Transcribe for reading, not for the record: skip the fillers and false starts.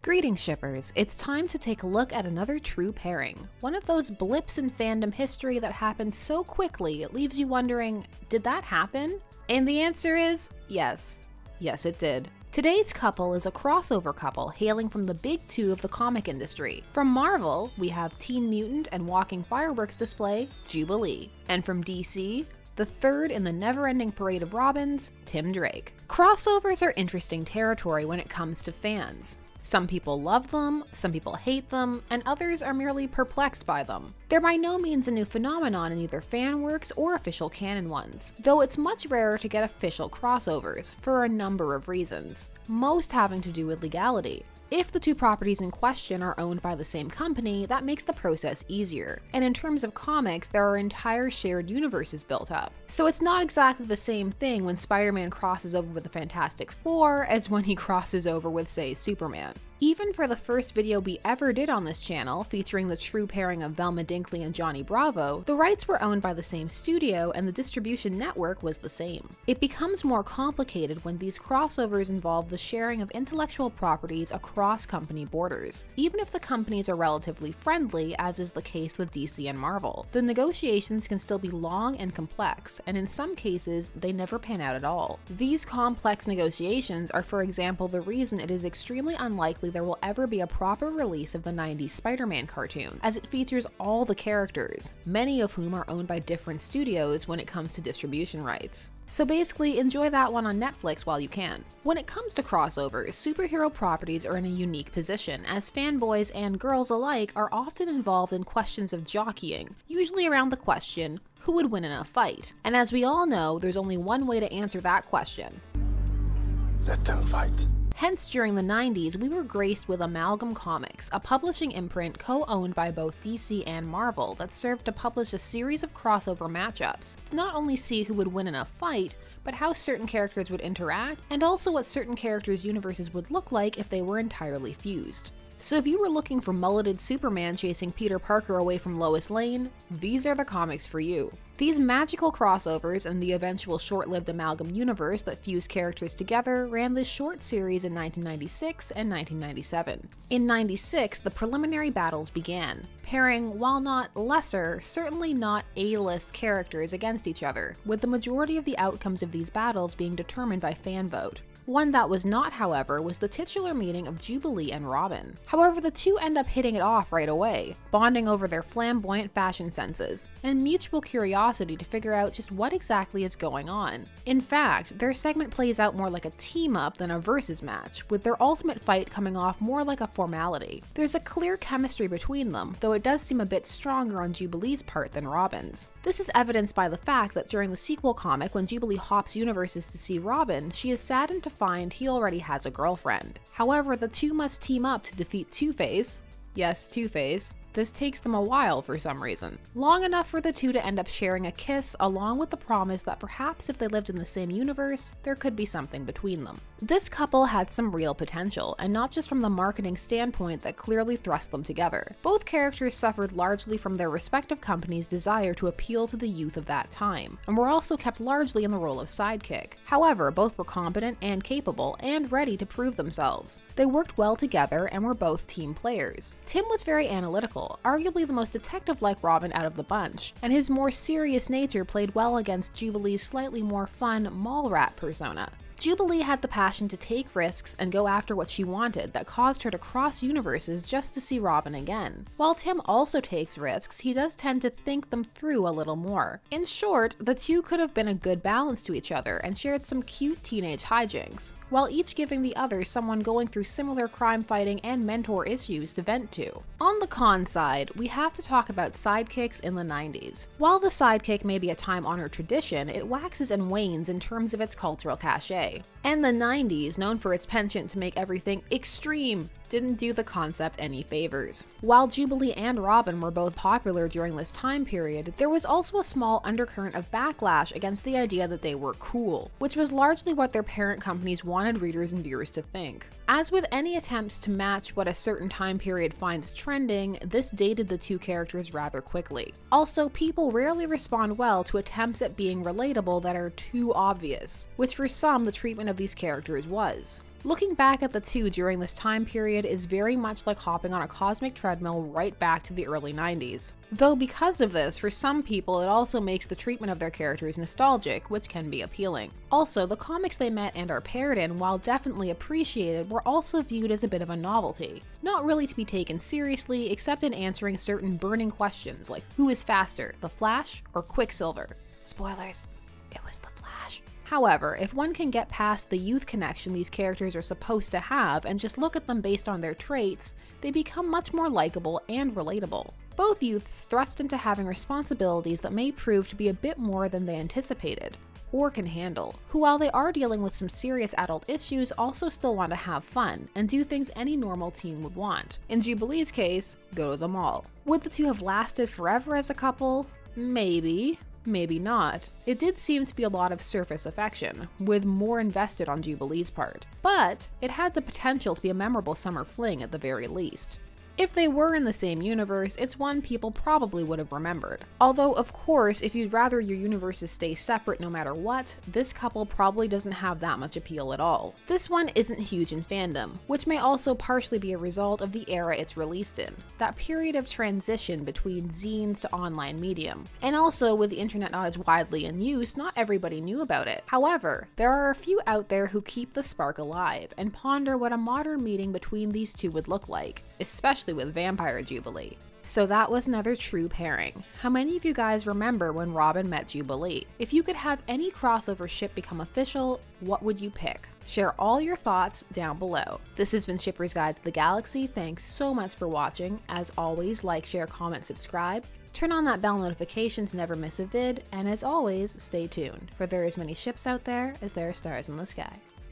Greetings shippers, it's time to take a look at another true pairing. One of those blips in fandom history that happened so quickly it leaves you wondering, did that happen? And the answer is, yes. Yes, it did. Today's couple is a crossover couple hailing from the big two of the comic industry. From Marvel, we have Teen Mutant and Walking Fireworks display, Jubilee. And from DC, the third in the never-ending parade of Robins, Tim Drake. Crossovers are interesting territory when it comes to fans. Some people love them, some people hate them, and others are merely perplexed by them. They're by no means a new phenomenon in either fan works or official canon ones, though it's much rarer to get official crossovers, for a number of reasons, most having to do with legality. If the two properties in question are owned by the same company, that makes the process easier. And in terms of comics, there are entire shared universes built up. So it's not exactly the same thing when Spider-Man crosses over with the Fantastic Four as when he crosses over with, say, Superman. Even for the first video we ever did on this channel, featuring the true pairing of Velma Dinkley and Johnny Bravo, the rights were owned by the same studio and the distribution network was the same. It becomes more complicated when these crossovers involve the sharing of intellectual properties across company borders. Even if the companies are relatively friendly, as is the case with DC and Marvel, the negotiations can still be long and complex, and in some cases, they never pan out at all. These complex negotiations are, for example, the reason it is extremely unlikely there will ever be a proper release of the 90s Spider-Man cartoon, as it features all the characters, many of whom are owned by different studios when it comes to distribution rights. So basically, enjoy that one on Netflix while you can. When it comes to crossovers, superhero properties are in a unique position, as fanboys and girls alike are often involved in questions of jockeying, usually around the question, who would win in a fight? And as we all know, there's only one way to answer that question. Let them fight. Hence, during the 90s, we were graced with Amalgam Comics, a publishing imprint co-owned by both DC and Marvel that served to publish a series of crossover matchups to not only see who would win in a fight, but how certain characters would interact, and also what certain characters' universes would look like if they were entirely fused. So if you were looking for mulleted Superman chasing Peter Parker away from Lois Lane, these are the comics for you. These magical crossovers and the eventual short-lived Amalgam universe that fused characters together ran this short series in 1996 and 1997. In 96, the preliminary battles began, pairing, while not lesser, certainly not A-list characters against each other, with the majority of the outcomes of these battles being determined by fan vote. One that was not, however, was the titular meeting of Jubilee and Robin. However, the two end up hitting it off right away, bonding over their flamboyant fashion senses, and mutual curiosity to figure out just what exactly is going on. In fact, their segment plays out more like a team-up than a versus match, with their ultimate fight coming off more like a formality. There's a clear chemistry between them, though it does seem a bit stronger on Jubilee's part than Robin's. This is evidenced by the fact that during the sequel comic, when Jubilee hops universes to see Robin, she is saddened to find he already has a girlfriend. However, the two must team up to defeat Two-Face. Yes, Two-Face. This takes them a while for some reason. Long enough for the two to end up sharing a kiss, along with the promise that perhaps if they lived in the same universe, there could be something between them. This couple had some real potential, and not just from the marketing standpoint that clearly thrust them together. Both characters suffered largely from their respective companies' desire to appeal to the youth of that time, and were also kept largely in the role of sidekick. However, both were competent and capable, and ready to prove themselves. They worked well together and were both team players. Tim was very analytical, arguably the most detective-like Robin out of the bunch, and his more serious nature played well against Jubilee's slightly more fun mall rat persona. Jubilee had the passion to take risks and go after what she wanted that caused her to cross universes just to see Robin again. While Tim also takes risks, he does tend to think them through a little more. In short, the two could have been a good balance to each other and shared some cute teenage hijinks, while each giving the other someone going through similar crime fighting and mentor issues to vent to. On the con side, we have to talk about sidekicks in the 90s. While the sidekick may be a time-honored tradition, it waxes and wanes in terms of its cultural cachet. And the 90s, known for its penchant to make everything extreme, didn't do the concept any favors. While Jubilee and Robin were both popular during this time period, there was also a small undercurrent of backlash against the idea that they were cool, which was largely what their parent companies wanted readers and viewers to think. As with any attempts to match what a certain time period finds trending, this dated the two characters rather quickly. Also, people rarely respond well to attempts at being relatable that are too obvious, which for some the treatment of these characters was. Looking back at the two during this time period is very much like hopping on a cosmic treadmill right back to the early 90s. Though because of this, for some people it also makes the treatment of their characters nostalgic, which can be appealing. Also, the comics they met and are paired in, while definitely appreciated, were also viewed as a bit of a novelty. Not really to be taken seriously, except in answering certain burning questions like who is faster, the Flash or Quicksilver? Spoilers, it was the Flash. However, if one can get past the youth connection these characters are supposed to have and just look at them based on their traits, they become much more likable and relatable. Both youths thrust into having responsibilities that may prove to be a bit more than they anticipated, or can handle, who while they are dealing with some serious adult issues also still want to have fun and do things any normal teen would want. In Jubilee's case, go to the mall. Would the two have lasted forever as a couple? Maybe. Maybe not. It did seem to be a lot of surface affection, with more invested on Jubilee's part. But it had the potential to be a memorable summer fling at the very least. If they were in the same universe, it's one people probably would have remembered. Although, of course, if you'd rather your universes stay separate no matter what, this couple probably doesn't have that much appeal at all. This one isn't huge in fandom, which may also partially be a result of the era it's released in, that period of transition between zines to online medium. And also, with the internet not as widely in use, not everybody knew about it. However, there are a few out there who keep the spark alive and ponder what a modern meeting between these two would look like, especially with Vampire Jubilee. So that was another true pairing. How many of you guys remember when Robin met Jubilee? If you could have any crossover ship become official, what would you pick? Share all your thoughts down below. This has been Shipper's Guide to the Galaxy. Thanks so much for watching. As always, like, share, comment, subscribe. Turn on that bell notification to never miss a vid, and as always, stay tuned, for there are as many ships out there as there are stars in the sky.